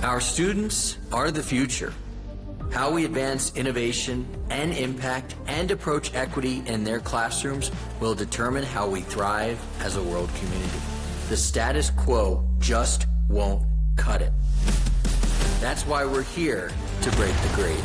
Our students are the future. How we advance innovation and impact and approach equity in their classrooms will determine how we thrive as a world community. The status quo just won't cut it. That's why we're here to break the grade.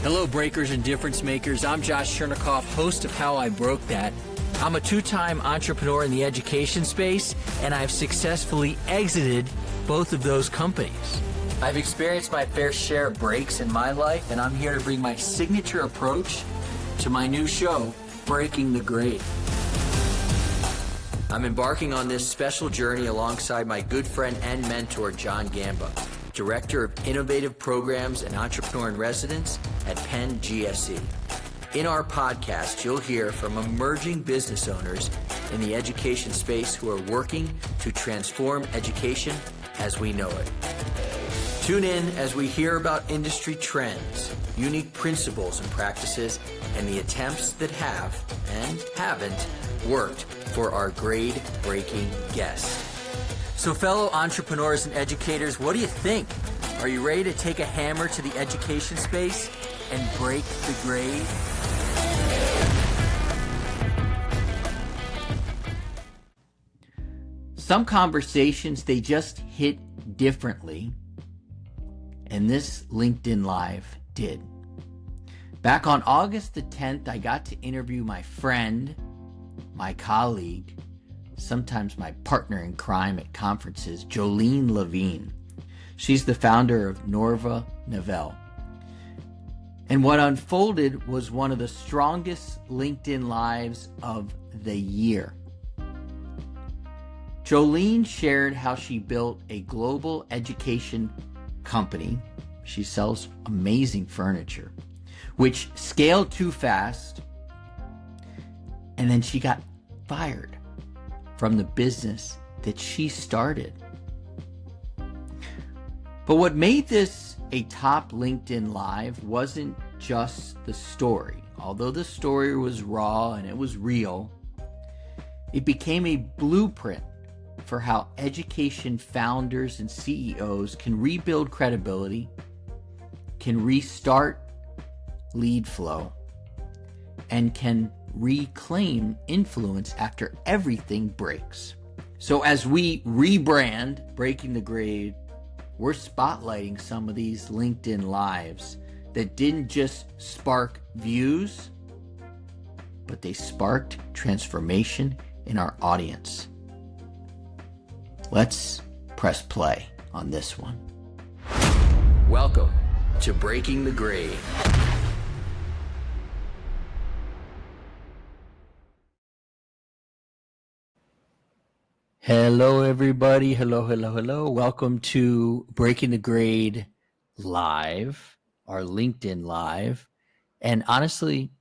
Hello, breakers and difference makers. I'm Josh Chernikoff, host of How I Broke That. I'm a two-time entrepreneur in the education space, and I've successfully exited both of those companies. I've experienced my fair share of breaks in my life, and I'm here to bring my signature approach to my new show, Breaking the Grade. I'm embarking on this special journey alongside my good friend and mentor, John Gamba, Director of Innovative Programs and Entrepreneur in Residence at Penn GSE. In our podcast, you'll hear from emerging business owners in the education space who are working to transform education as we know it. Tune in as we hear about industry trends, unique principles and practices, and the attempts that have and haven't worked for our grade-breaking guests. So fellow entrepreneurs and educators, what do you think? Are you ready to take a hammer to the education space and break the grade? Some conversations, they just hit differently, and this LinkedIn Live did. Back on August the 10th, I got to interview my friend, my colleague, sometimes my partner in crime at conferences, Jolene Levin. She's the founder of NorvaNivel. And what unfolded was one of the strongest LinkedIn Lives of the year. Jolene shared how she built a global education company. She sells amazing furniture, which scaled too fast, and then she got fired from the business that she started. But what made this a top LinkedIn Live wasn't just the story. Although the story was raw and it was real, it became a blueprint for how education founders and CEOs can rebuild credibility, can restart lead flow, and can reclaim influence after everything breaks. So as we rebrand Breaking the Grade, we're spotlighting some of these LinkedIn Lives that didn't just spark views, but they sparked transformation in our audience. Let's press play on this one. Welcome to Breaking the Grade. Hello, everybody. Hello. Welcome to Breaking the Grade Live, our LinkedIn Live. And honestly,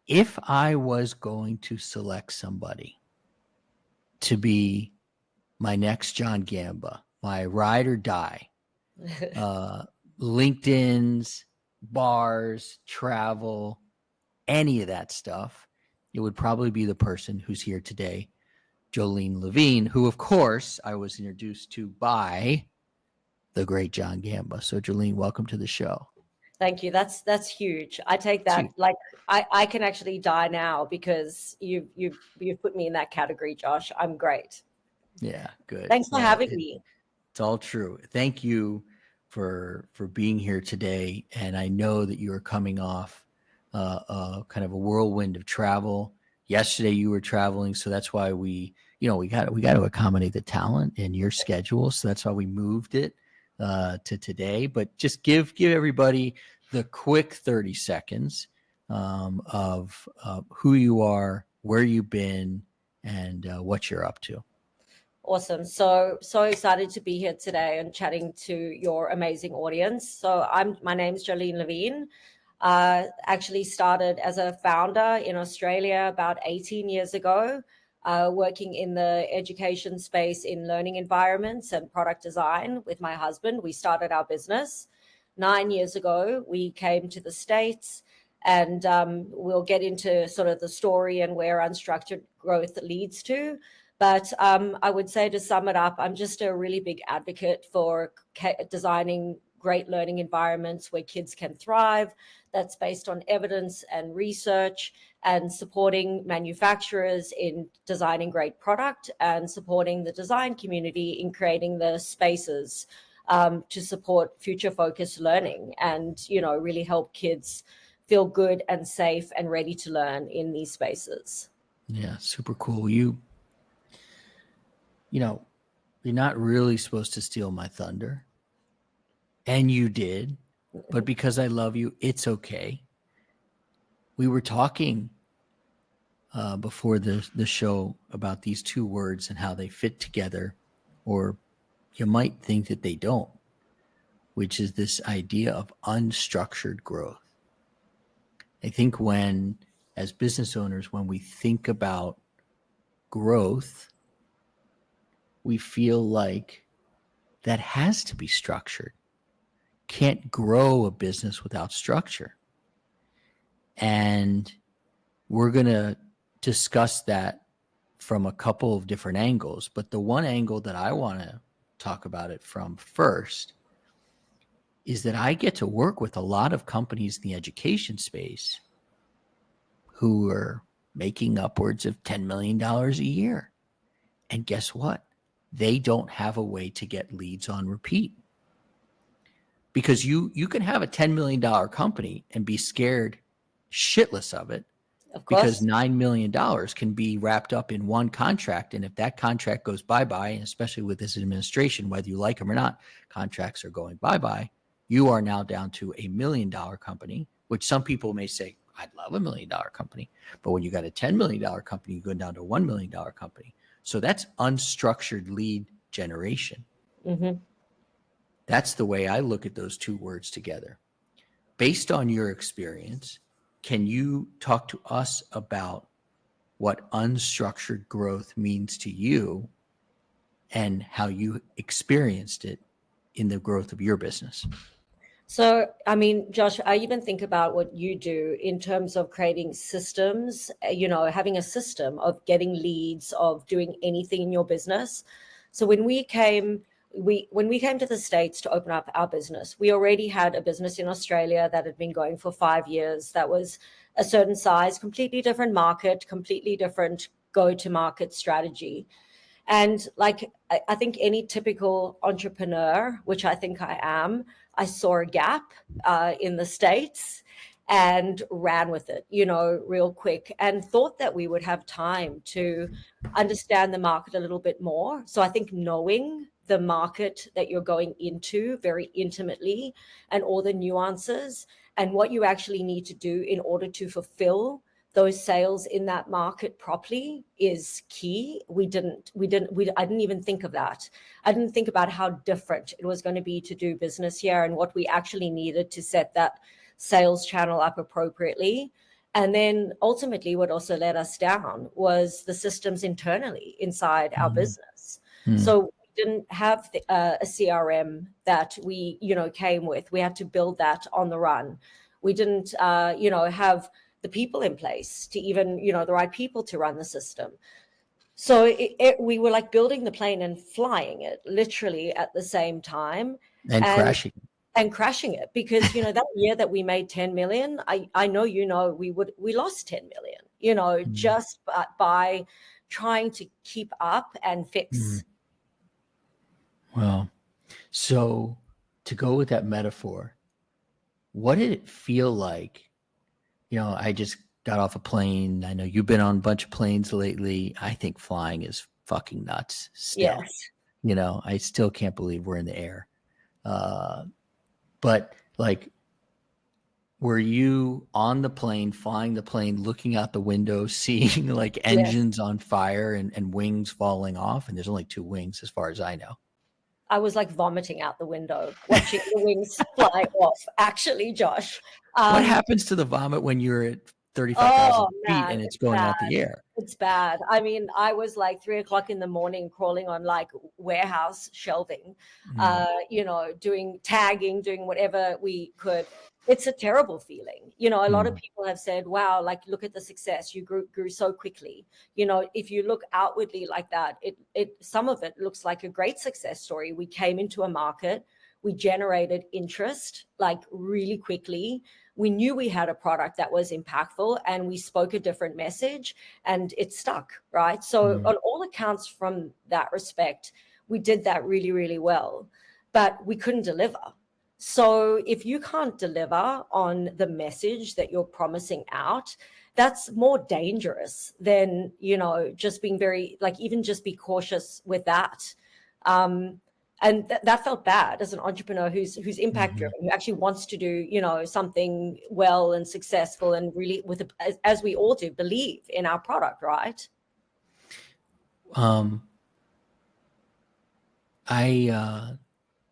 if I was going to select somebody to be my next John Gamba, my ride or die, LinkedIn's, bars, travel, any of that stuff, it would probably be the person who's here today, Jolene Levin, who, of course, I was introduced to by the great John Gamba. So, Jolene, welcome to the show. Thank you. That's huge. I take that like I can actually die now because you've put me in that category, Josh. I'm great. Yeah, good. Thanks for having me. It's all true. Thank you for being here today. And I know that you are coming off kind of a whirlwind of travel. Yesterday you were traveling, so that's why we got to accommodate the talent in your schedule. So that's why we moved it to today. But just give everybody the quick 30 seconds of who you are, where you've been, and what you're up to. Awesome. So excited to be here today and chatting to your amazing audience. So my name's Jolene Levin. Actually started as a founder in Australia about 18 years ago, working in the education space in learning environments and product design with my husband. We started our business 9 years ago. We came to the States, and we'll get into sort of the story and where unstructured growth leads to. But I would say, to sum it up, I'm just a really big advocate for designing great learning environments where kids can thrive, that's based on evidence and research, and supporting manufacturers in designing great product, and supporting the design community in creating the spaces to support future focused learning, and, you know, really help kids feel good and safe and ready to learn in these spaces. Yeah, super cool. You know, you're not really supposed to steal my thunder. And you did. But because I love you, it's okay. We were talking before the show about these two words and how they fit together, or you might think that they don't, which is this idea of unstructured growth. I think when, as business owners, when we think about growth, we feel like that has to be structured. Can't grow a business without structure. And we're going to discuss that from a couple of different angles. But the one angle that I want to talk about it from first is that I get to work with a lot of companies in the education space who are making upwards of $10 million a year. And guess what? They don't have a way to get leads on repeat. Because you can have a $10 million company and be scared shitless of it, Of course. because $9 million can be wrapped up in one contract. And if that contract goes bye-bye, and especially with this administration, whether you like them or not, contracts are going bye-bye. You are now down to $1 million company, which some people may say, I'd love $1 million company. But when you got a $10 million company, you go down to a $1 million company. So that's unstructured lead generation. Mm-hmm. That's the way I look at those two words together. Based on your experience, can you talk to us about what unstructured growth means to you and how you experienced it in the growth of your business? So, I mean, Josh, I even think about what you do in terms of creating systems, you know, having a system of getting leads, of doing anything in your business. So when we came to the States to open up our business, we already had a business in Australia that had been going for 5 years. That was a certain size, completely different market, completely different go-to-market strategy. And like, I think any typical entrepreneur, which I think I am, I saw a gap in the States and ran with it, you know, real quick, and thought that we would have time to understand the market a little bit more. So I think knowing the market that you're going into very intimately, and all the nuances and what you actually need to do in order to fulfill those sales in that market properly is key. I didn't even think of that. I didn't think about how different it was going to be to do business here, and what we actually needed to set that sales channel up appropriately. And then ultimately what also let us down was the systems internally inside our business. So we didn't have a CRM that we, you know, came with. We had to build that on the run. We didn't, you know, have the people in place to even, you know, the right people to run the system. So we were like building the plane and flying it literally at the same time, and crashing it, because, you know, that year that we made 10 million, I know, you know, we lost 10 million, you know, just by trying to keep up and fix. Well, so to go with that metaphor, what did it feel like? You know, I just got off a plane. I know you've been on a bunch of planes lately. I think flying is fucking nuts still. Yes. You know, I still can't believe we're in the air. But like, were you on the plane, flying the plane, looking out the window, seeing like engines on fire and wings falling off? And there's only 2 wings as far as I know. I was like vomiting out the window, watching the wings fly off, actually, Josh. What happens to the vomit when you're at 35,000 Oh feet man, and it's it's going bad. out the air. It's bad. I mean, I was like 3 o'clock in the morning crawling on like warehouse shelving, Mm, doing tagging, doing whatever we could. It's a terrible feeling. A lot of mm, people have said, wow, like look at the success. You grew so quickly. If you look outwardly like that, some of it looks like a great success story. We came into a market, we generated interest like really quickly. We knew we had a product that was impactful and we spoke a different message and it stuck, right? So mm. on all accounts from that respect, we did that really, really well, but we couldn't deliver. So if you can't deliver on the message that you're promising out, that's more dangerous than, just being very, like, even just be cautious with that. And that felt bad as an entrepreneur who's impact Mhm. driven, who actually wants to do something well and successful, and really as we all do, believe in our product, right? Um, I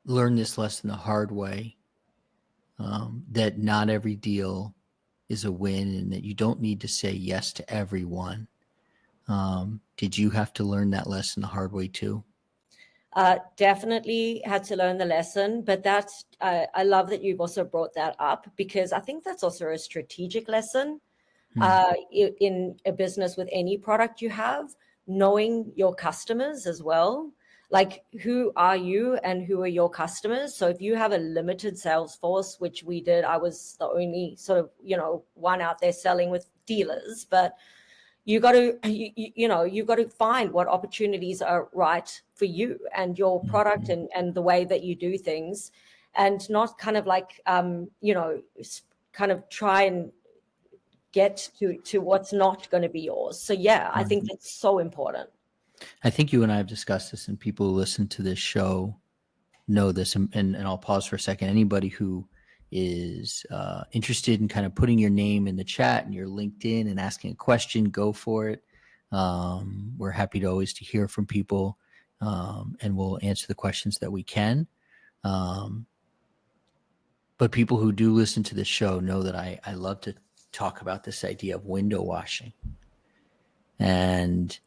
learned this lesson the hard way, that not every deal is a win and that you don't need to say yes to everyone. Did you have to learn that lesson the hard way too? Definitely had to learn the lesson, but that's I love that you've also brought that up, because I think that's also a strategic lesson Mm, in a business with any product you have, knowing your customers as well. Like, who are you and who are your customers? So if you have a limited sales force, which we did, I was the only sort of, one out there selling with dealers, but you got to you got to find what opportunities are right for you and your product mhm. and the way that you do things, and not kind of like kind of try and get to what's not going to be yours. So yeah, I Right. think that's so important. I think you and I have discussed this, and people who listen to this show know this. And I'll pause for a second. Anybody who is interested in kind of putting your name in the chat and your LinkedIn and asking a question, go for it. We're happy to always to hear from people, and we'll answer the questions that we can. Um, but people who do listen to this show know that I love to talk about this idea of window washing. And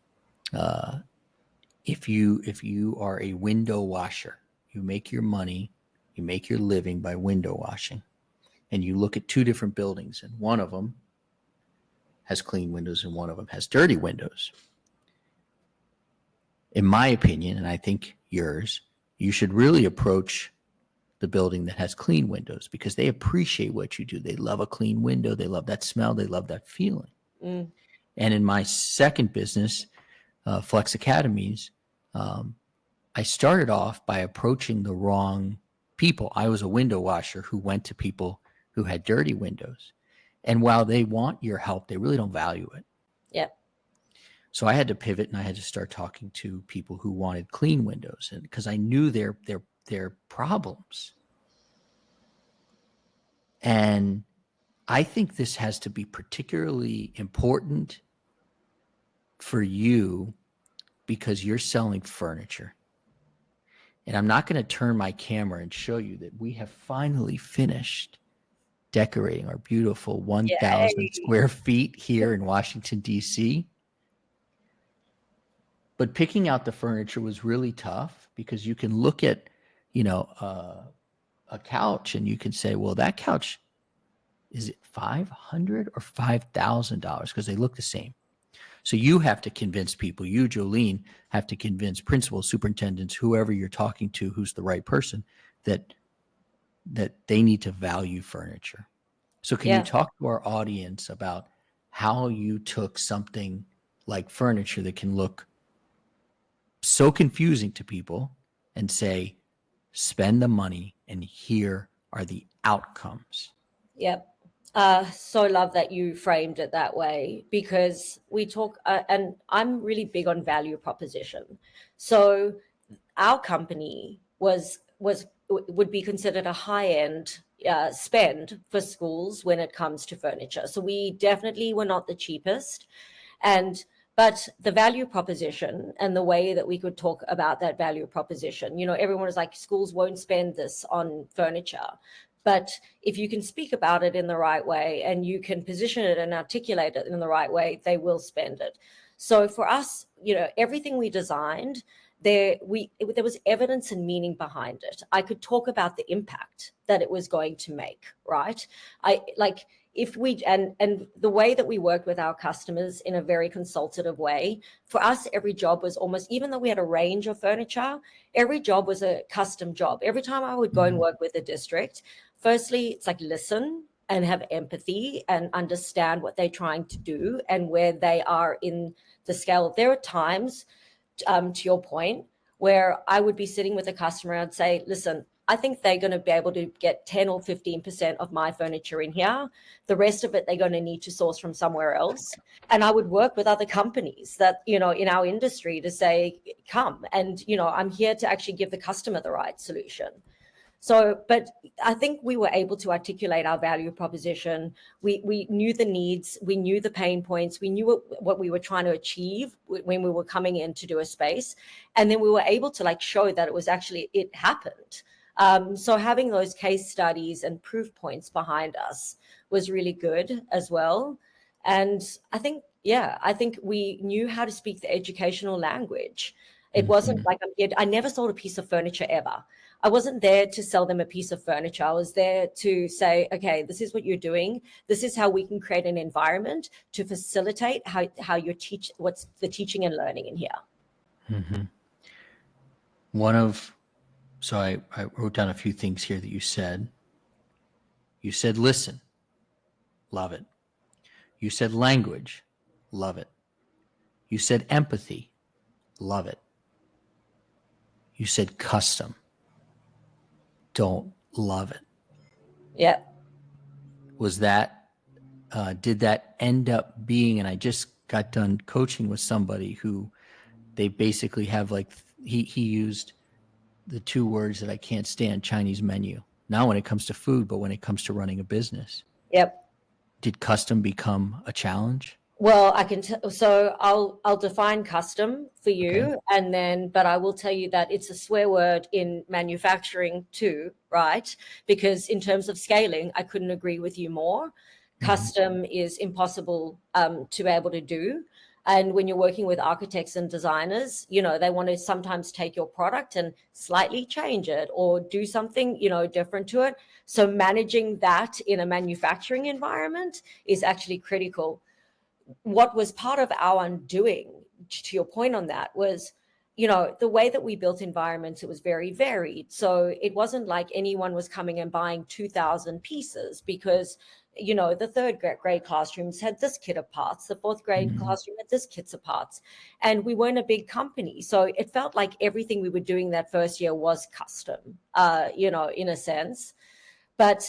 uh, if you are a window washer, you make your money, you make your living by window washing, and you look at two different buildings, and one of them has clean windows and one of them has dirty windows. In my opinion, and I think yours, you should really approach the building that has clean windows because they appreciate what you do. They love a clean window. They love that smell. They love that feeling. Mm, And in my second business, Flex Academies, um, I started off by approaching the wrong people. I was a window washer who went to people who had dirty windows. And while they want your help, they really don't value it. yeah. So I had to pivot and I had to start talking to people who wanted clean windows, and because I knew their problems. And I think this has to be particularly important for you because you're selling furniture. And I'm not going to turn my camera and show you that we have finally finished decorating our beautiful 1,000 Yay. square feet here in Washington, D.C. But picking out the furniture was really tough because you can look at, a couch and you can say, well, that couch, is it $500 or $5,000? Because they look the same. So you have to convince people, you, Jolene, have to convince principals, superintendents, whoever you're talking to, who's the right person, that they need to value furniture. So can you Yeah. talk to our audience about how you took something like furniture that can look so confusing to people and say, spend the money and here are the outcomes? Yep. So love that you framed it that way, because we talk, and I'm really big on value proposition. So our company would be considered a high end spend for schools when it comes to furniture. So we definitely were not the cheapest, and but the value proposition and the way that we could talk about that value proposition, everyone is like, schools won't spend this on furniture. But if you can speak about it in the right way and you can position it and articulate it in the right way, they will spend it. So for us, everything we designed, there was evidence and meaning behind it. I could talk about the impact that it was going to make, right? If we and the way that we worked with our customers in a very consultative way, for us every job was almost, even though we had a range of furniture, every job was a custom job. Every time I would go and work with a district, firstly, it's like listen and have empathy and understand what they're trying to do and where they are in the scale. There are times, to your point, where I would be sitting with a customer and I'd say, listen, I think they're going to be able to get 10 or 15% of my furniture in here. The rest of it, they're going to need to source from somewhere else. And I would work with other companies that, in our industry to say, come. And, I'm here to actually give the customer the right solution. So, but I think we were able to articulate our value proposition. We knew the needs, we knew the pain points, we knew what we were trying to achieve when we were coming in to do a space. And then we were able to show that it happened. So having those case studies and proof points behind us was really good as well. And I think we knew how to speak the educational language. It wasn't like I never sold a piece of furniture ever. I wasn't there to sell them a piece of furniture. I was there to say, okay, this is what you're doing. This is how we can create an environment to facilitate how you teach, what's the teaching and learning in here. Mm-hmm. So I wrote down a few things here that you said. You said listen, love it. You said language, love it. You said empathy, love it. You said custom, don't love it. Yeah. Was that, did that end up being, and I just got done coaching with somebody who they basically have he used the two words that I can't stand, Chinese menu. Not when it comes to food, but when it comes to running a business. Yep. Did custom become a challenge? Well, I can so I'll define custom for you, okay. But I will tell you that it's a swear word in manufacturing too, right? Because in terms of scaling, I couldn't agree with you more. Mm-hmm. Custom is impossible to be able to do. And when you're working with architects and designers, they want to sometimes take your product and slightly change it or do something, different to it. So managing that in a manufacturing environment is actually critical. What was part of our undoing, to your point on that, was, the way that we built environments, it was very varied. So it wasn't like anyone was coming and buying 2,000 pieces because, the third grade classrooms had this kit of parts, the fourth grade classroom had this kit of parts. And we weren't a big company. So it felt like everything we were doing that first year was custom, in a sense. But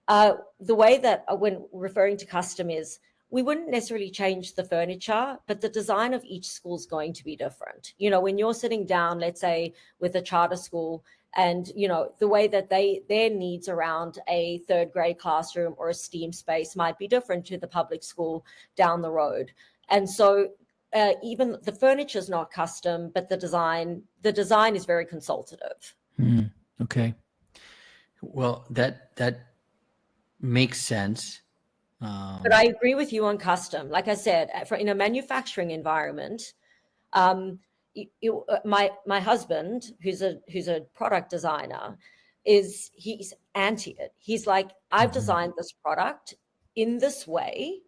the way that when referring to custom is, we wouldn't necessarily change the furniture, but the design of each school is going to be different. When you're sitting down, let's say with a charter school, and the way that their needs around a third grade classroom or a STEAM space might be different to the public school down the road. And so even the furniture is not custom, but the design is very consultative. Okay. Well, that makes sense. But I agree with you on custom. Like I said, in a manufacturing environment, my husband, who's a product designer, he's anti it. He's like, I've designed this product in this way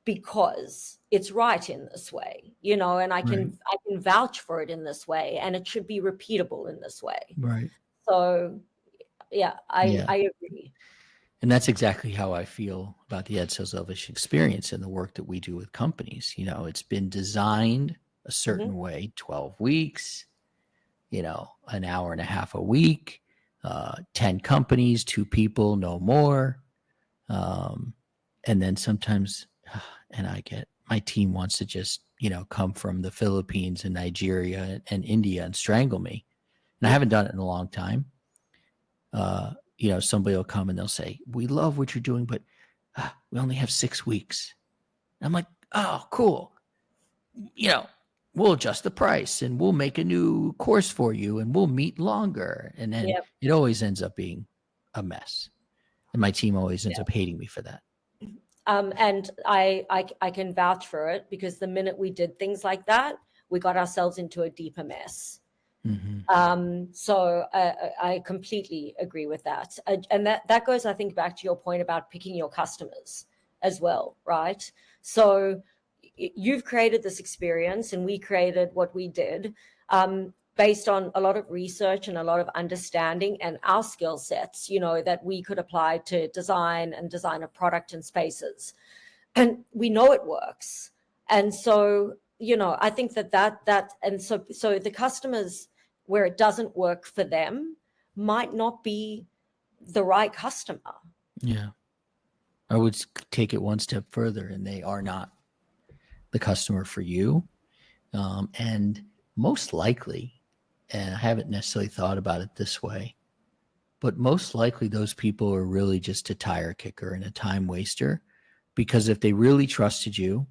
because it's right in this way, and I can vouch for it in this way, and it should be repeatable in this way. Right. So, I agree. And that's exactly how I feel about the Ed Sales Elevation experience and the work that we do with companies. It's been designed a certain way, 12 weeks, an hour and a half a week, 10 companies, 2 people, no more. And then sometimes, my team wants to just, come from the Philippines and Nigeria and India and strangle me. And I haven't done it in a long time. Somebody will come and they'll say, we love what you're doing, but we only have 6 weeks. And I'm like, oh, cool. We'll adjust the price and we'll make a new course for you and we'll meet longer. And then it always ends up being a mess. And my team always ends up hating me for that. And I can vouch for it, because the minute we did things like that, we got ourselves into a deeper mess. So I completely agree with that. And that goes, I think, back to your point about picking your customers as well, right? So you've created this experience, and we created what we did based on a lot of research and a lot of understanding and our skill sets, that we could apply to design a product and spaces. And we know it works. And so, I think and so the customers where it doesn't work for them might not be the right customer. Yeah. I would take it one step further, and they are not the customer for you. And most likely, and I haven't necessarily thought about it this way, but most likely those people are really just a tire kicker and a time waster, because if they really trusted you,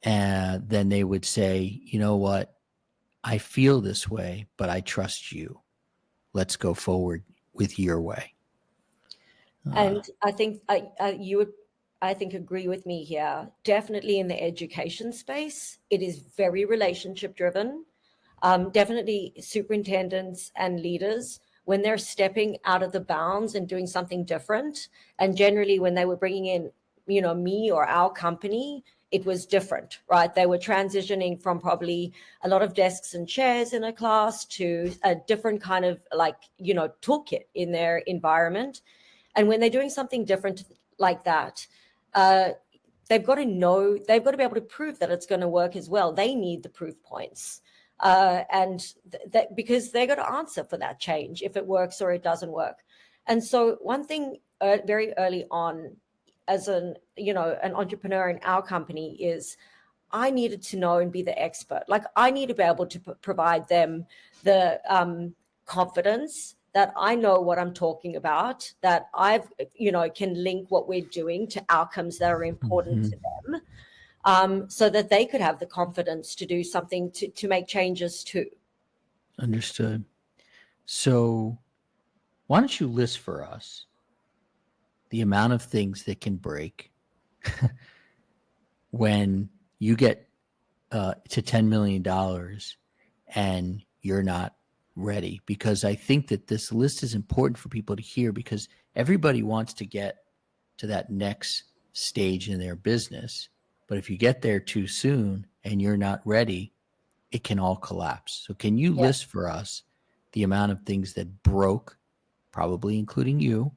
then they would say, you know what, I feel this way, but I trust you. Let's go forward with your way. And I think you would, I think, agree with me here. Definitely in the education space, it is very relationship driven. Definitely superintendents and leaders, when they're stepping out of the bounds and doing something different, and generally when they were bringing in, me or our company, it was different, right? They were transitioning from probably a lot of desks and chairs in a class to a different kind of toolkit in their environment. And when they're doing something different like that, they've got to be able to prove that it's going to work as well. They need the proof points. And that because they're going to answer for that change if it works or it doesn't work. And so one thing very early on, as an entrepreneur in our company, is I needed to know and be the expert. Like, I need to be able to provide them the confidence that I know what I'm talking about, that I've can link what we're doing to outcomes that are important to them. So that they could have the confidence to do something, to make changes too. Understood. So why don't you list for us the amount of things that can break when you get to $10 million and you're not ready? Because I think that this list is important for people to hear, because everybody wants to get to that next stage in their business. But if you get there too soon and you're not ready, it can all collapse. So can you list for us the amount of things that broke, probably including you,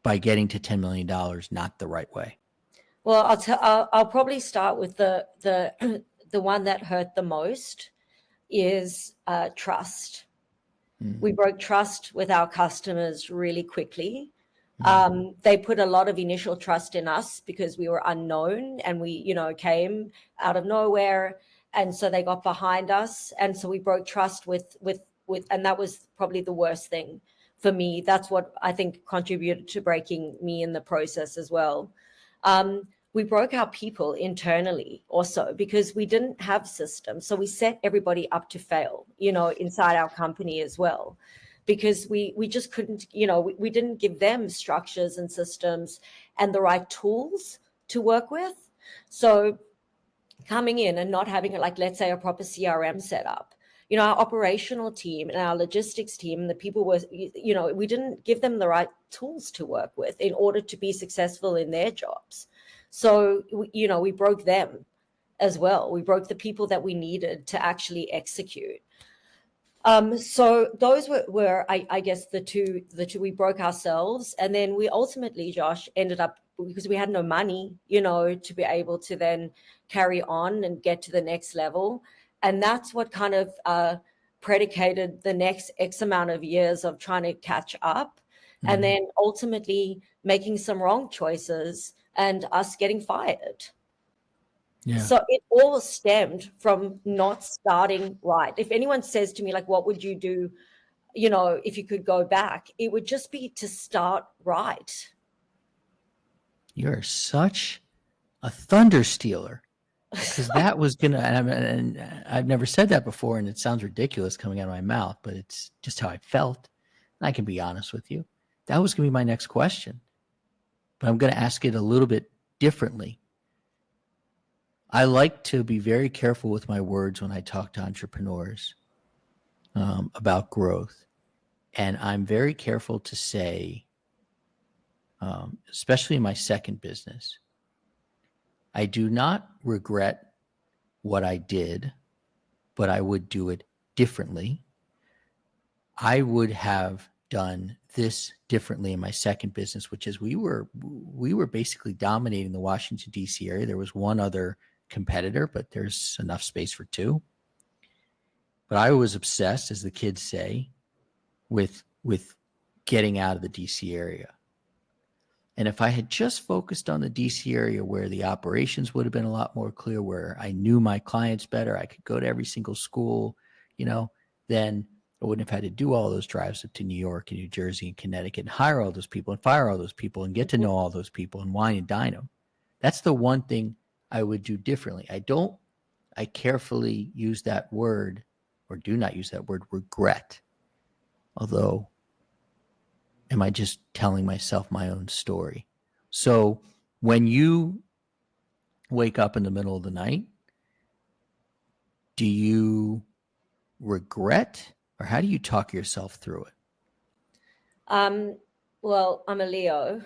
by getting to $10 million not the right way? Well, I'll probably start with the one that hurt the most is trust. We broke trust with our customers really quickly. They put a lot of initial trust in us because we were unknown, and we, came out of nowhere. And so they got behind us. And so we broke trust with, and that was probably the worst thing for me. That's what I think contributed to breaking me in the process as well. We broke our people internally also, because we didn't have systems. So we set everybody up to fail, inside our company as well, because we just couldn't, we didn't give them structures and systems and the right tools to work with. So coming in and not having, like, let's say, a proper CRM setup, our operational team and our logistics team, and the people were, we didn't give them the right tools to work with in order to be successful in their jobs. So, we broke them as well. We broke the people that we needed to actually execute. So those were I guess the two we broke ourselves. And then we ultimately, Josh, ended up, because we had no money, to be able to then carry on and get to the next level. And that's what kind of predicated the next X amount of years of trying to catch up. And then ultimately making some wrong choices and us getting fired. Yeah. So it all stemmed from not starting right. If anyone says to me, like, what would you do, if you could go back, it would just be to start right. You're such a thunder stealer, because that was going to, and I've never said that before, and it sounds ridiculous coming out of my mouth, but it's just how I felt. I can be honest with you. That was going to be my next question, but I'm going to ask it a little bit differently. I like to be very careful with my words when I talk to entrepreneurs about growth. And I'm very careful to say, especially in my second business, I do not regret what I did, but I would do it differently. I would have done this differently in my second business, which is we were basically dominating the Washington, D.C. area. There was one other competitor, but there's enough space for two. But I was obsessed, as the kids say, with getting out of the DC area. And if I had just focused on the DC area where the operations would have been a lot more clear, where I knew my clients better, I could go to every single school, then I wouldn't have had to do all those drives up to New York and New Jersey and Connecticut and hire all those people and fire all those people and get to know all those people and wine and dine them. That's the one thing I would do differently. I carefully use that word, or do not use that word, regret. Although, am I just telling myself my own story? So when you wake up in the middle of the night, do you regret, or how do you talk yourself through it? Well, I'm a Leo.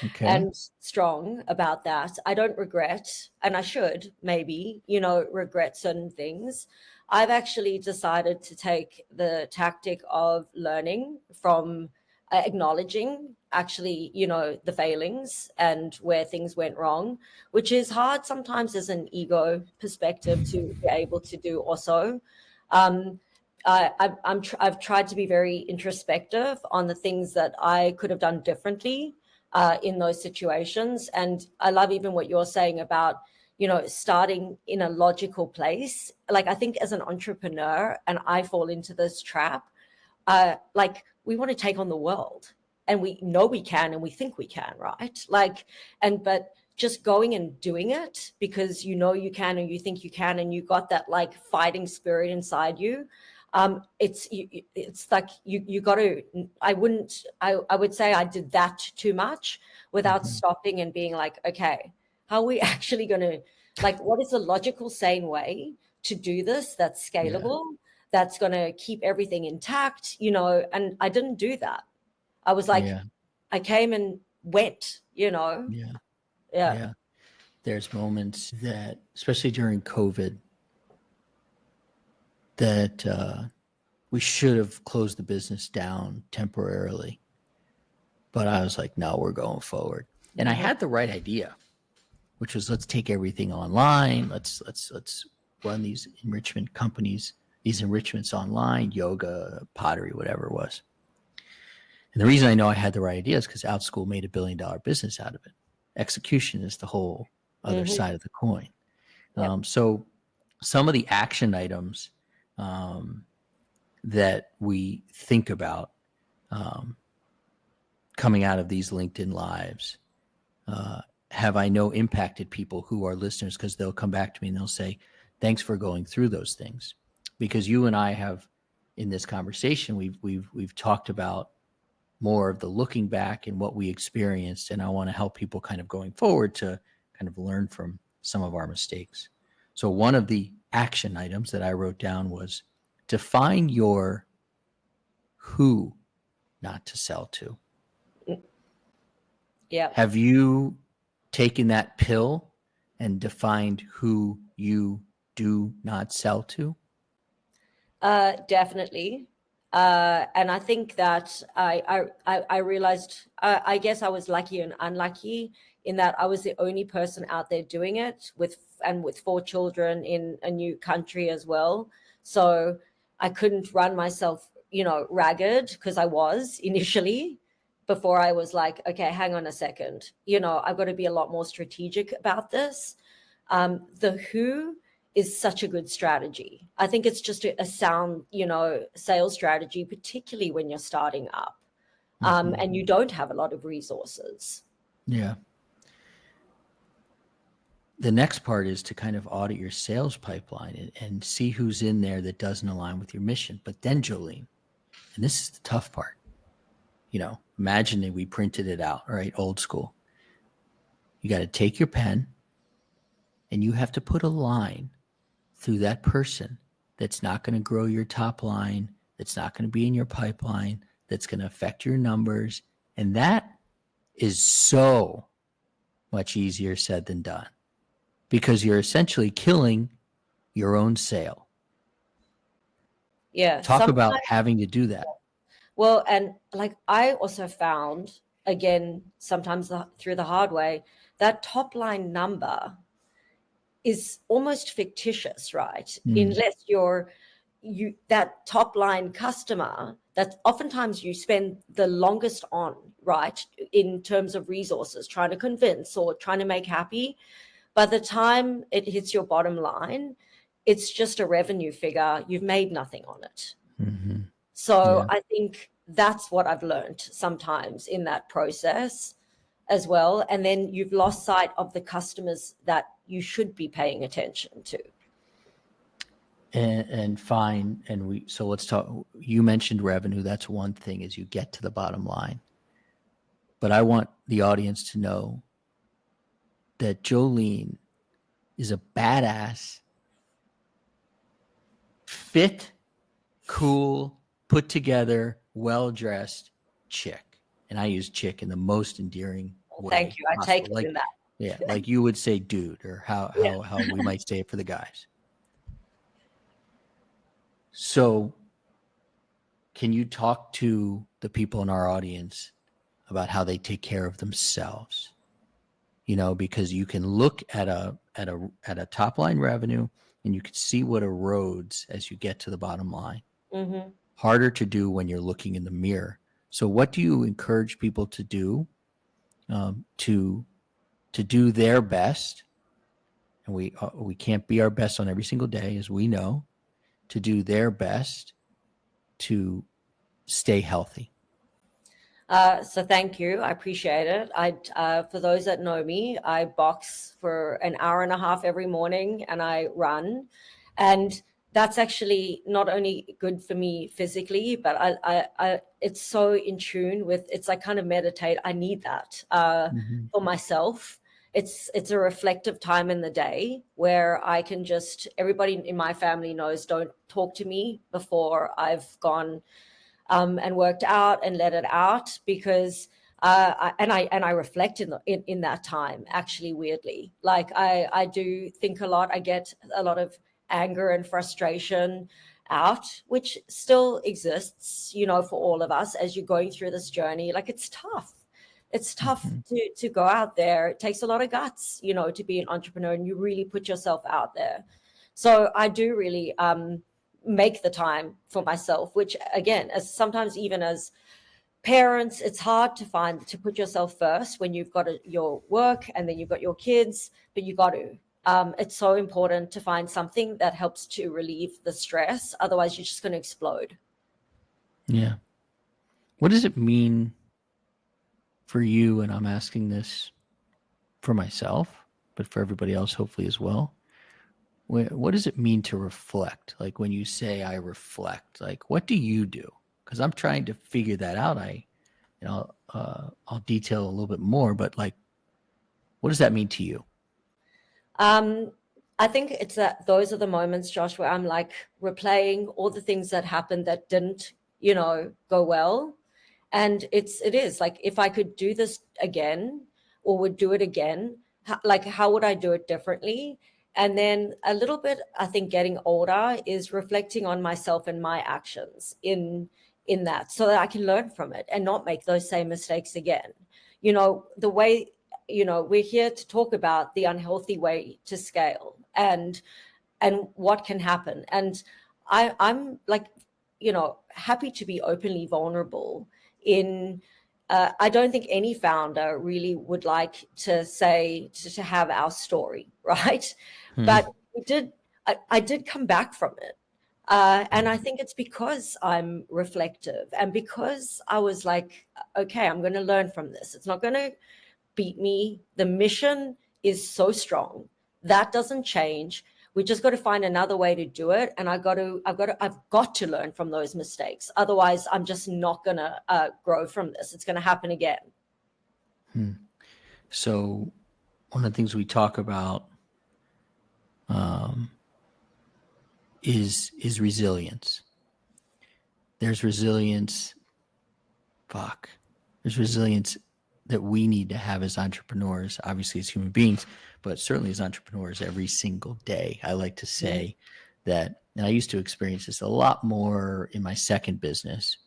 Okay. And strong about that. I don't regret, and I should maybe, regret certain things. I've actually decided to take the tactic of learning from acknowledging actually, the failings and where things went wrong, which is hard sometimes as an ego perspective to be able to do also. I've tried to be very introspective on the things that I could have done differently in those situations. And I love even what you're saying about, starting in a logical place. Like, I think as an entrepreneur, and I fall into this trap, we want to take on the world, and we know we can, and we think we can, right? But just going and doing it because you know you can, and you think you can, and you got that fighting spirit inside you. It's like you got to. I would say I did that too much without stopping and being like, okay, how are we actually going to, what is the logical, sane way to do this that's scalable, that's going to keep everything intact, and I didn't do that. I was like, I came and went, Yeah. There's moments that, especially during COVID, that we should have closed the business down temporarily. But I was like, no, we're going forward. And I had the right idea, which was, let's take everything online. Let's run these enrichment companies, these enrichments online, yoga, pottery, whatever it was. And the reason I know I had the right idea is because OutSchool made $1 billion business out of it. Execution is the whole other side of the coin. So some of the action items that we think about coming out of these LinkedIn Lives have, I know, impacted people who are listeners, because they'll come back to me and they'll say, thanks for going through those things. Because you and I have, in this conversation, we've talked about more of the looking back and what we experienced, and I want to help people kind of going forward to kind of learn from some of our mistakes. So one of the action items that I wrote down was define your who not to sell to. Yeah. Have you taken that pill and defined who you do not sell to? Definitely. And I think that I realized, I guess I was lucky and unlucky in that I was the only person out there doing it with 4 children in a new country as well. So I couldn't run myself, ragged, because I was initially, before I was like, okay, hang on a second, I've got to be a lot more strategic about this. The who is such a good strategy. I think it's just a sound, sales strategy, particularly when you're starting up and you don't have a lot of resources. Yeah. The next part is to kind of audit your sales pipeline and see who's in there that doesn't align with your mission. But then, Jolene, and this is the tough part, imagine that we printed it out, right? Old school. You got to take your pen and you have to put a line through that person that's not going to grow your top line, that's not going to be in your pipeline, that's going to affect your numbers. And that is so much easier said than done, because you're essentially killing your own sale. Yeah. Talk about having to do that. Well, and like I also found, again, sometimes through the hard way, that top line number is almost fictitious, right? Unless that top line customer that oftentimes you spend the longest on, right, in terms of resources, trying to convince or trying to make happy. By the time it hits your bottom line, it's just a revenue figure. You've made nothing on it. Mm-hmm. So Yeah. I think that's what I've learned sometimes in that process as well. And then you've lost sight of the customers that you should be paying attention to. And fine. So let's talk. You mentioned revenue. That's one thing, as you get to the bottom line. But I want the audience to know that Jolene is a badass, fit, cool, put together, well-dressed chick. And I use chick in the most endearing way. Thank you. I take it in that. Yeah, like you would say dude, or how we might say it for the guys. So can you talk to the people in our audience about how they take care of themselves? Because you can look at a top line revenue and you can see what erodes as you get to the bottom line. Mm-hmm. Harder to do when you're looking in the mirror. So what do you encourage people to do to do their best? And we can't be our best on every single day, as we know, to do their best to stay healthy. So thank you. I appreciate it. For those that know me, I box for an hour and a half every morning and I run. And that's actually not only good for me physically, but I it's so in tune with, it's like kind of meditate. I need that for myself. It's a reflective time in the day where I can everybody in my family knows, don't talk to me before I've gone and worked out and let it out, because I reflect in that time, actually, weirdly. Like I do think a lot. I get a lot of anger and frustration out, which still exists, for all of us as you're going through this journey. Like it's tough. It's tough to go out there. It takes a lot of guts, to be an entrepreneur, and you really put yourself out there. So I do really make the time for myself, which again, sometimes even as parents, it's hard to put yourself first when you've got your work and then you've got your kids, but you got to. It's so important to find something that helps to relieve the stress. Otherwise, you're just going to explode. Yeah. What does it mean for you? And I'm asking this for myself, but for everybody else, hopefully as well. What does it mean to reflect? Like when you say I reflect, like what do you do? Because I'm trying to figure that out. I'll detail a little bit more, but like, what does that mean to you? I think it's that those are the moments, Josh, where I'm like replaying all the things that happened that didn't, go well. And it is like, if I could do this again or would do it again, how would I do it differently? And then a little bit, I think getting older is reflecting on myself and my actions in that, so that I can learn from it and not make those same mistakes again. The way, we're here to talk about the unhealthy way to scale and what can happen. And I'm like, happy to be openly vulnerable I don't think any founder really would like to say, to have our story, right? But I did come back from it. And I think it's because I'm reflective and because I was like, okay, I'm going to learn from this. It's not going to beat me. The mission is so strong. That doesn't change. We just got to find another way to do it. And I've got to learn from those mistakes. Otherwise, I'm just not going to grow from this. It's going to happen again. So one of the things we talk about is resilience. There's resilience. There's resilience that we need to have as entrepreneurs, obviously as human beings, but certainly as entrepreneurs every single day. I like to say that, and I used to experience this a lot more in my second business,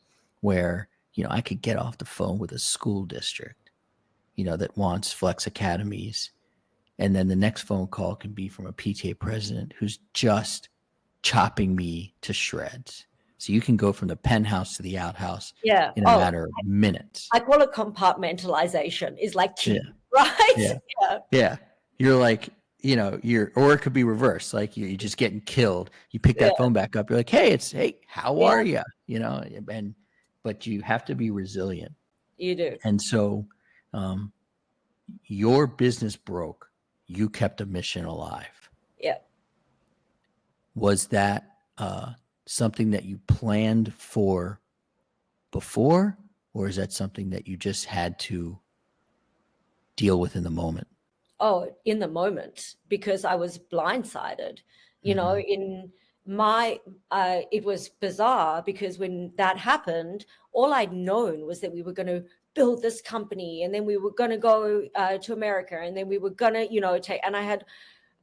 where, I could get off the phone with a school district, that wants flex academies. And then the next phone call can be from a PTA president who's just chopping me to shreds. So you can go from the penthouse to the outhouse in a matter of minutes. I call it compartmentalization is like key, right? Yeah. You're like, or it could be reversed. Like you're just getting killed. You pick that phone back up. You're like, hey, how are you? But you have to be resilient. You do. And so your business broke. You kept a mission alive. Yeah. Was that something that you planned for before, or is that something that you just had to deal with in the moment? Oh, in the moment, because I was blindsided. In my, it was bizarre because when that happened, all I'd known was that we were going to build this company, and then we were going to go to America, and then we were going to, take, and I had,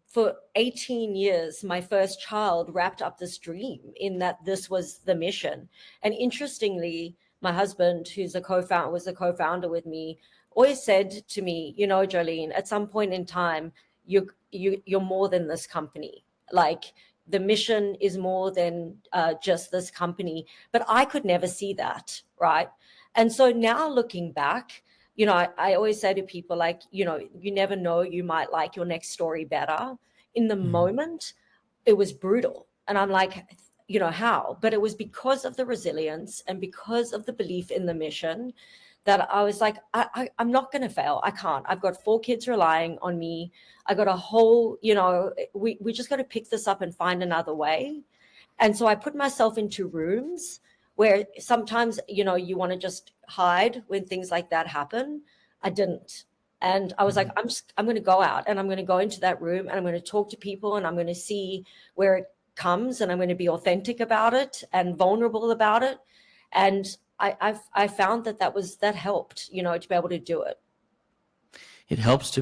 for 18 years, my first child wrapped up this dream in that this was the mission. And interestingly, my husband, who's was a co-founder with me, always said to me, Jolene, at some point in time, you're more than this company. Like the mission is more than just this company. But I could never see that, right? And so now looking back, I always say to people, like, you never know, you might like your next story better. In the moment, it was brutal. And I'm like, how? But it was because of the resilience and because of the belief in the mission that I was like, I'm not going to fail. I can't. I've got 4 kids relying on me. I got a whole, we just got to pick this up and find another way. And so I put myself into rooms where sometimes, you want to just hide when things like that happen. I didn't. And I was like, I'm going to go out and I'm going to go into that room and I'm going to talk to people and I'm going to see where it comes and I'm going to be authentic about it and vulnerable about it. And I found that helped, to be able to do it. It helps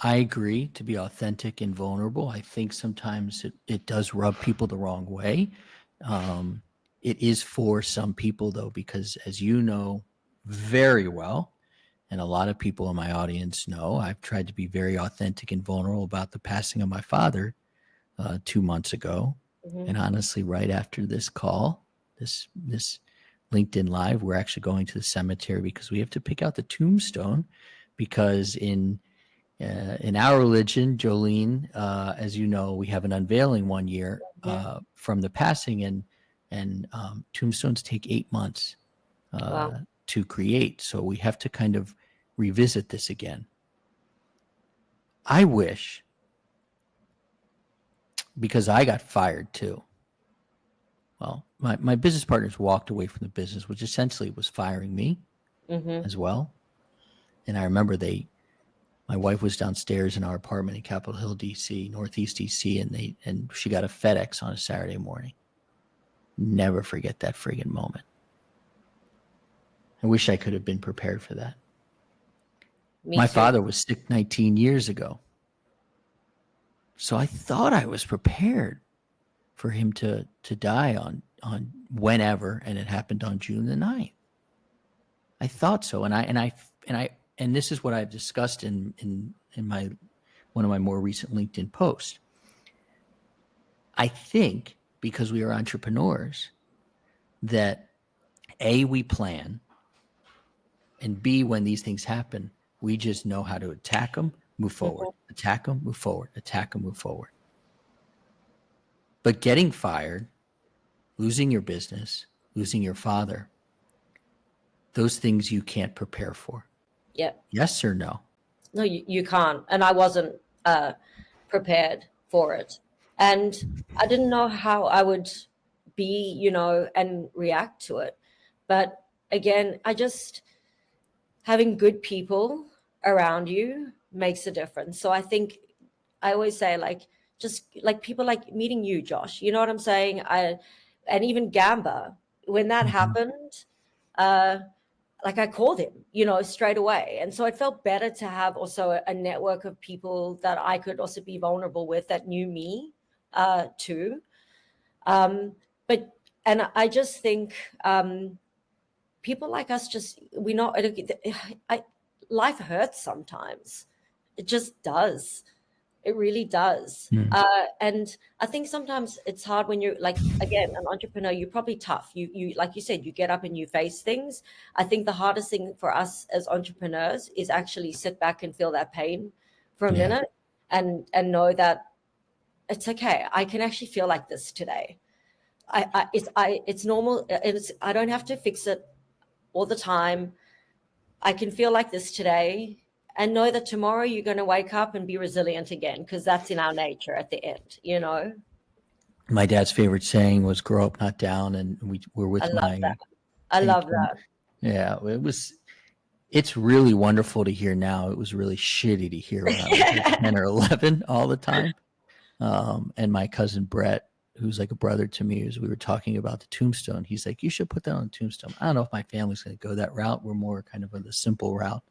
I agree, to be authentic and vulnerable. I think sometimes it does rub people the wrong way. It is for some people, though, because as you know very well, and a lot of people in my audience know, I've tried to be very authentic and vulnerable about the passing of my father 2 months ago. And honestly, right after this call, this LinkedIn Live, we're actually going to the cemetery because we have to pick out the tombstone, because in our religion, Jolene, as you know, we have an unveiling one year from the passing, and tombstones take 8 months to create. So we have to kind of revisit this again. I wish, because I got fired too. Well, my business partners walked away from the business, which essentially was firing me as well. And I remember my wife was downstairs in our apartment in Capitol Hill, DC, Northeast DC, and she got a FedEx on a Saturday morning. Never forget that friggin' moment. I wish I could have been prepared for that. My father was sick 19 years ago. So I thought I was prepared for him to die on whenever, and it happened on June the 9th. I thought so. And this is what I've discussed in one of my more recent LinkedIn posts. I think because we are entrepreneurs that A, we plan, and B, when these things happen, we just know how to attack them, move forward, attack them, move forward, attack them, move forward. But getting fired, losing your business, losing your father, those things you can't prepare for. Yeah. Yes or no? No, you can't. And I wasn't prepared for it. And I didn't know how I would be, and react to it. But again, having good people around you makes a difference. So I think I always say, like, just like people like meeting you, Josh, you know what I'm saying? And even Gamba, when that Mhm. happened, uh, like I called him, straight away. And so it felt better to have also a network of people that I could also be vulnerable with that knew me too. Um, but, and I just think people like us we know, life hurts sometimes. It just does. It really does. Mm. And I think sometimes it's hard when you're like, again, an entrepreneur, you're probably tough. You, like you said, you get up and you face things. I think the hardest thing for us as entrepreneurs is actually sit back and feel that pain for a Yeah. minute and know that it's okay. I can actually feel like this today. It's normal. I don't have to fix it all the time. I can feel like this today and know that tomorrow you're going to wake up and be resilient again, because that's in our nature at the end. My dad's favorite saying was "Grow up, not down," and we were I with love my that. I love and that. yeah, it was. It's really wonderful to hear now. It was really shitty to hear when I was like 10 or 11 all the time. And my cousin Brett, who's like a brother to me, as we were talking about the tombstone, he's like, you should put that on the tombstone. I don't know if my family's going to go that route. We're more kind of on the simple route.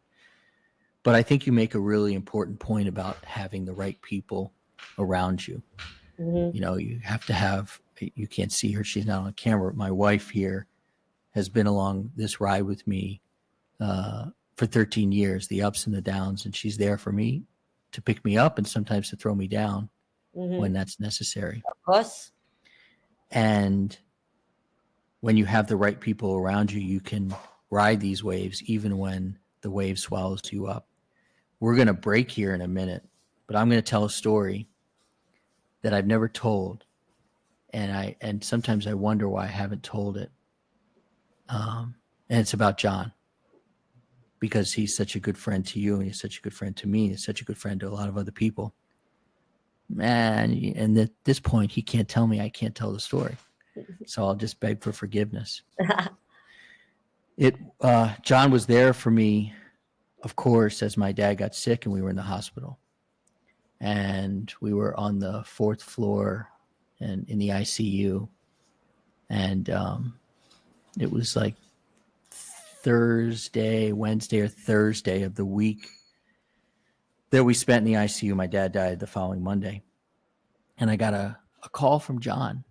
But I think you make a really important point about having the right people around you. Hmm. You know, you have to have, you can't see her, she's not on camera. My wife here has been along this ride with me for 13 years, the ups and the downs, and she's there for me to pick me up and sometimes to throw me down when Hmm. that's necessary. Of course. And when you have the right people around you, you can ride these waves even when the wave swallows you up. We're going to break here in a minute, but I'm going to tell a story that I've never told, and sometimes I wonder why I haven't told it. And it's about John, because he's such a good friend to you, and he's such a good friend to me, he's such a good friend to a lot of other people. Man, and at this point, he can't tell me I can't tell the story, so I'll just beg for forgiveness. John was there for me, of course, as my dad got sick and we were in the hospital, and we were on the fourth floor and in the ICU, and it was like Wednesday or Thursday of the week that we spent in the ICU. My dad died the following Monday, and I got a call from John,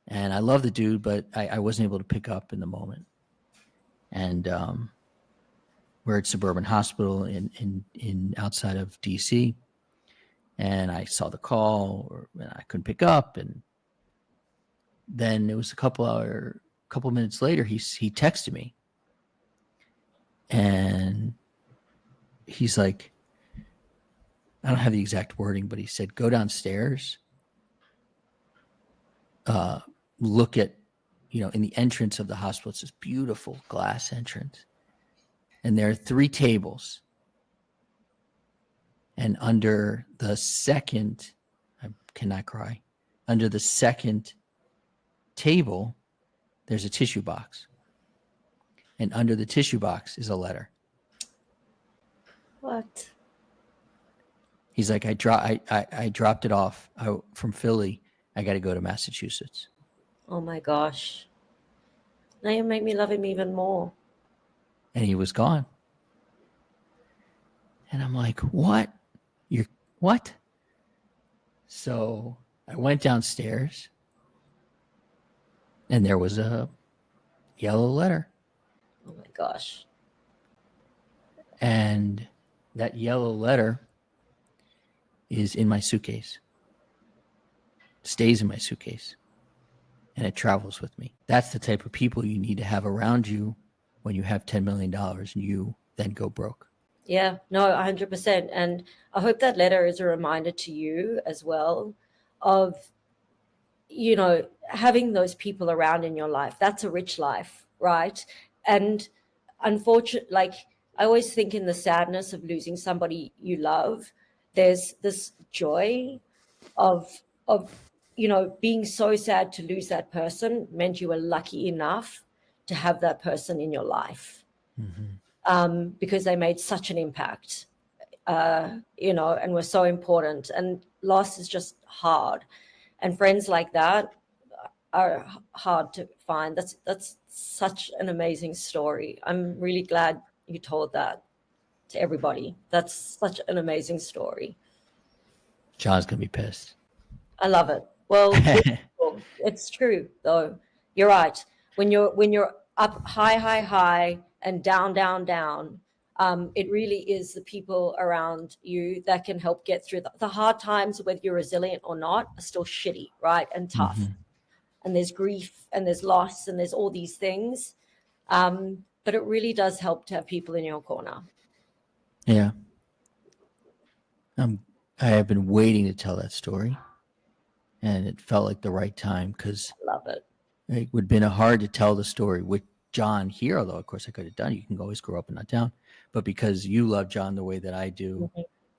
and I love the dude, but I wasn't able to pick up in the moment, and we're at Suburban Hospital in outside of DC, and I saw the call, and I couldn't pick up, and then it was a couple minutes later, he texted me, and he's like, I don't have the exact wording, but he said, go downstairs, look at, in the entrance of the hospital, it's this beautiful glass entrance, and there are 3 tables, and under the second, I cannot cry, under the second table, there's a tissue box. And under the tissue box is a letter. What? He's like, I dropped it off from Philly. I got to go to Massachusetts. Oh my gosh. Now you make me love him even more. And he was gone. And I'm like, what? You're what? So I went downstairs, and there was a yellow letter. Oh my gosh. And that yellow letter is in my suitcase, stays in my suitcase, and it travels with me. That's the type of people you need to have around you when you have $10 million and you then go broke. Yeah, no, 100%. And I hope that letter is a reminder to you as well of, having those people around in your life. That's a rich life, right? And unfortunately, like, I always think in the sadness of losing somebody you love, there's this joy of of, you know, being so sad to lose that person meant you were lucky enough to have that person in your life, because they made such an impact, you know, and were so important. And loss is just hard. And friends like that are hard to find. That's such an amazing story. I'm really glad you told that to everybody. That's such an amazing story. John's going to be pissed. I love it. Well, it's true though. You're right. When you're up high and down, it really is the people around you that can help get through the hard times, whether you're resilient or not, are still shitty, right? And tough. And there's grief and there's loss and there's all these things. But it really does help to have people in your corner. Yeah. I have been waiting to tell that story, and it felt like the right time, because Love it. it would have been hard to tell the story with John here, although of course I could have done. You can always grow up and not down, but because you love John the way that I do,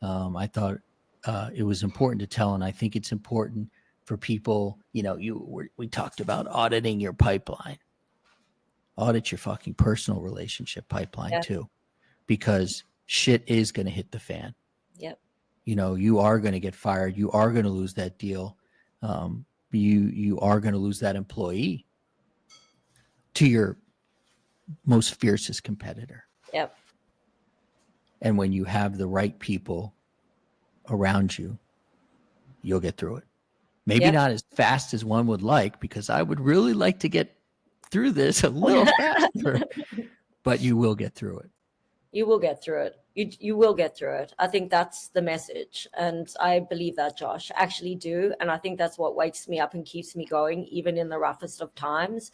I thought it was important to tell, and I think it's important for people. You know, we talked about auditing your pipeline. Audit your fucking personal relationship pipeline too, because shit is going to hit the fan. Yep. You know, you are going to get fired. You are going to lose that deal. You are going to lose that employee to your most fiercest competitor. Yep. And when you have the right people around you, you'll get through it. Maybe not as fast as one would like, because I would really like to get through this a little faster, but you will get through it. You will get through it. You will get through it. I think that's the message. And I believe that, Josh. I actually do. And I think that's what wakes me up and keeps me going, even in the roughest of times,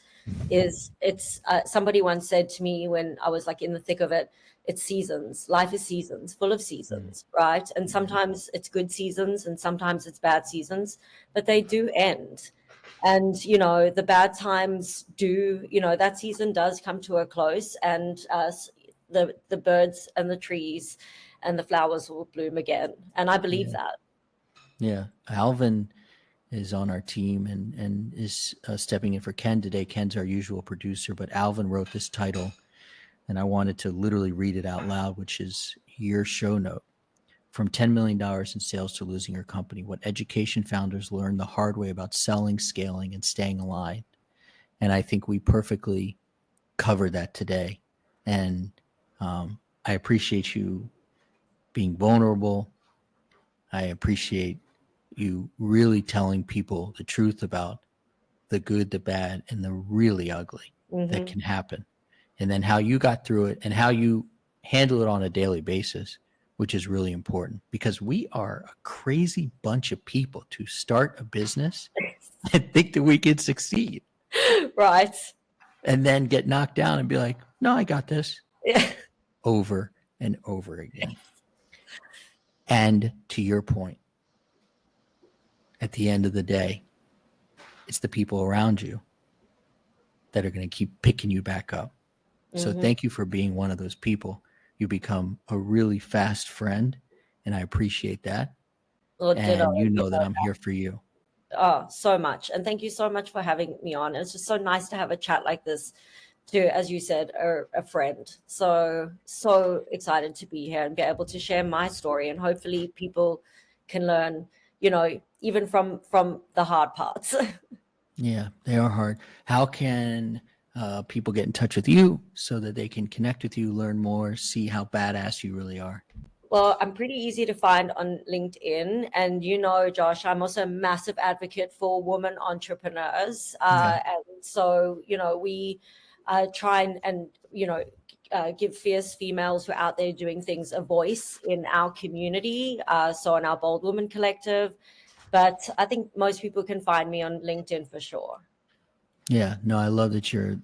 is it's somebody once said to me when I was like in the thick of it, it's seasons. Life is seasons, full of seasons, right? And sometimes it's good seasons and sometimes it's bad seasons, but they do end. And, you know, the bad times do, you know, that season does come to a close, and the birds and the trees and the flowers will bloom again. And I believe that. Yeah. Alvin is on our team and is stepping in for Ken today. Ken's our usual producer, but Alvin wrote this title, and I wanted to literally read it out loud, which is your show note. From $10 million in sales to losing your company, what education founders learn the hard way about selling, scaling, and staying aligned. And I think we perfectly covered that today. And I appreciate you being vulnerable. I appreciate you really telling people the truth about the good, the bad, and the really ugly that can happen. And then how you got through it and how you handle it on a daily basis, which is really important, because we are a crazy bunch of people to start a business and think that we can succeed. Right. And then get knocked down and be like, no, I got this. Yeah. Over and over again. And to your point, at the end of the day, it's the people around you that are going to keep picking you back up. So thank you for being one of those people. You become a really fast friend, and I appreciate that. Well, and you know that I'm here for you. Oh, so much. And thank you so much for having me on. It's just so nice to have a chat like this to, as you said, a friend. So excited to be here and be able to share my story, and hopefully people can learn, you know, even from the hard parts. Yeah, they are hard. How can people get in touch with you so that they can connect with you, learn more, see how badass you really are? Well, I'm pretty easy to find on LinkedIn. And, you know, Josh, I'm also a massive advocate for women entrepreneurs. And so, you know, we try and you know, give fierce females who are out there doing things a voice in our community. So in our Bold Woman Collective. But I think most people can find me on LinkedIn for sure. Yeah, no, I love that you're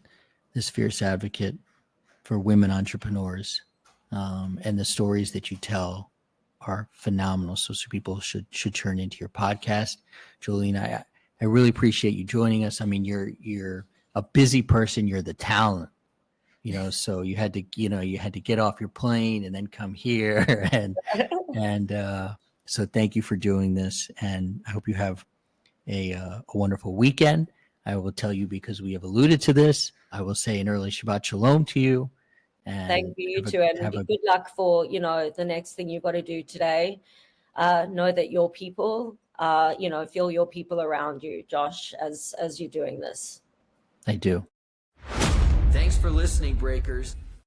this fierce advocate for women entrepreneurs. And the stories that you tell are phenomenal. So people should tune into your podcast. Jolene, I really appreciate you joining us. I mean, you're a busy person. You're the talent, you know, so you had to get off your plane and then come here. And so thank you for doing this. And I hope you have a wonderful weekend. I will tell you, because we have alluded to this, I will say an early Shabbat Shalom to you. And thank you too, and good luck for the next thing you've got to do today. Know that your people, feel your people around you, Josh, as you're doing this. I do. Thanks for listening, Breakers.